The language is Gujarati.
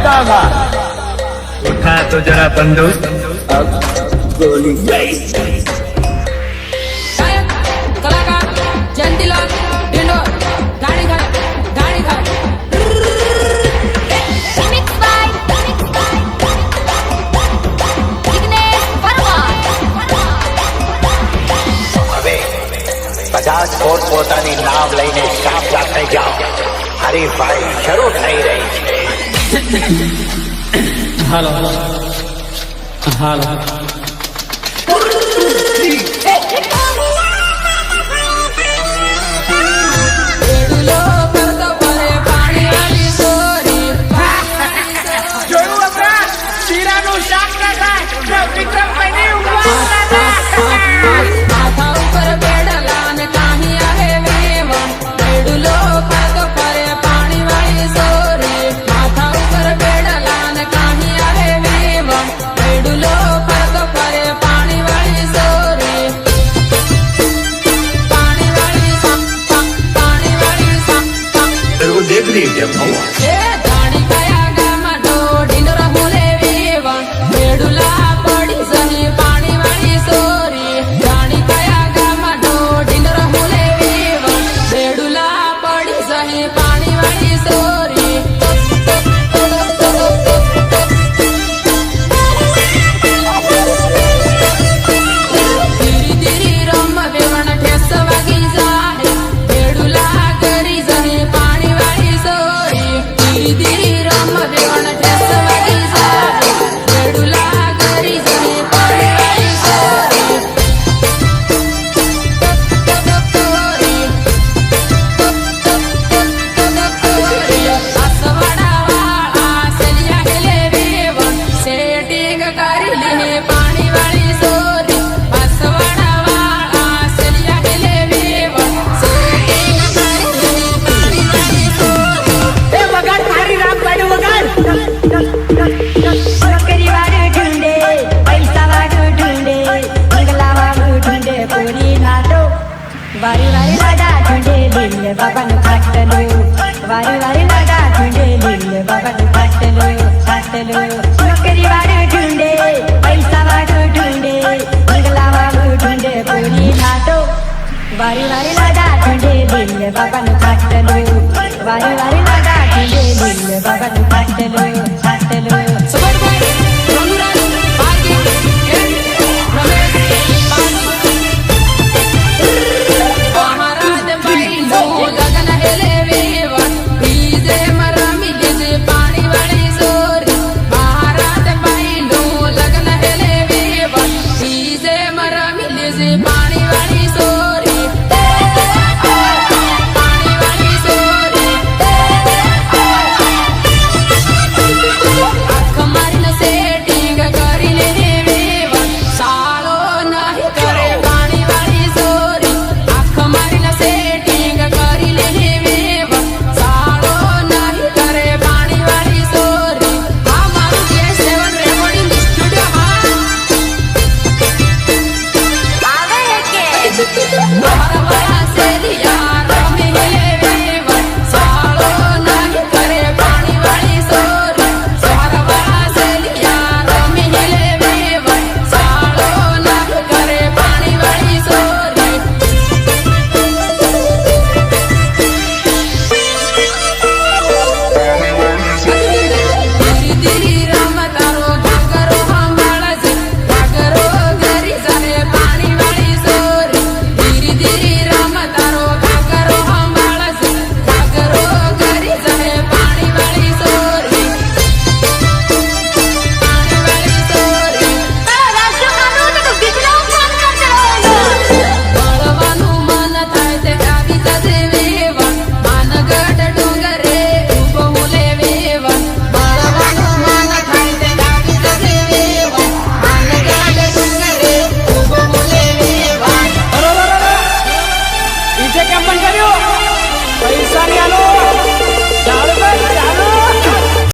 दागा उठा तो जरा बंदूक अब गोली कलाकार जयंतीलाल डिंडोर गाड़ी घाट Remix by Vignesh Verma. હવે 50 પોતપોતાની નામ લઈને સાફ સાથે જાઓ. હરીફાઈ શરૂ થઈ રહી છે. હાલો હાલો એડુલો કરતો પરે પાણી વાળી સોરી જોયું અપરાધ શીરાનું શાક ના થાય વિક્રમભાઈની માથા ઉપર બેડલા ને કાહી આવે વેવણ એડુલો કરતો પરે પાણી વાળી સોરી માથા ઉપર બેડલા ને કાહી આવે વેવણ એડુલો કરતો પરે પાણી વાળી સોરી પાણી વાળી પાણી વાળી तेरे को देख रही है क्या એ ધાણી કયા ગામમાં ઢોઢીનો રમુલે વેવણ મેડુલા પડી સહી પાણી વાળી સોરી ધાણી કયા ગામમાં ઢોઢીનો રમુલે વેવણ મેડુલા પડી સહી પાણી વાળી સોરી ધીરી ધીરી રમ વેવણ ઠેસ વાગી જાય મેડુલા કરી સહી પાણી વાળી સોરી ધીરી ધીરી રમ વેવણ ઠેસ વાગી જાય મેડુલા કરી સહી પાણી વાળી સોરી આસવાડા વાળા સેલિયા હેલે વેવણ સેટિંગ કરી લે પાણી વાળી સોરી આસવાડા વાળા સેલિયા હેલે વેવણ સેટિંગ કરી લે પાણી વાળી સોરી એ વગાડ મારી રામ પાડ્યું વગાડ નોકરી વાળું ઢૂંઢે પૈસા વાળું ઢૂંઢે બંગલા વાળું ઢૂંઢે પૂરી નાટો વારી વારી લાડા ઢૂંઢે દિલ બાબાનું ખાટલું વારી વારી લાડા ઢૂંઢે દિલ બાબાનું ખાટલું નોકરી વાળું ઢૂંઢે પૈસા વાળું ઢૂંઢે બંગલા વાળું ઢૂંઢે પૂરી નાટો વારી વારી લાડા ઢૂંઢે દિલ બાબાનું ખાટલું વારી વારી લાડા ઢૂંઢે દિલ બાબાનું ખાટલું સબરભાઈ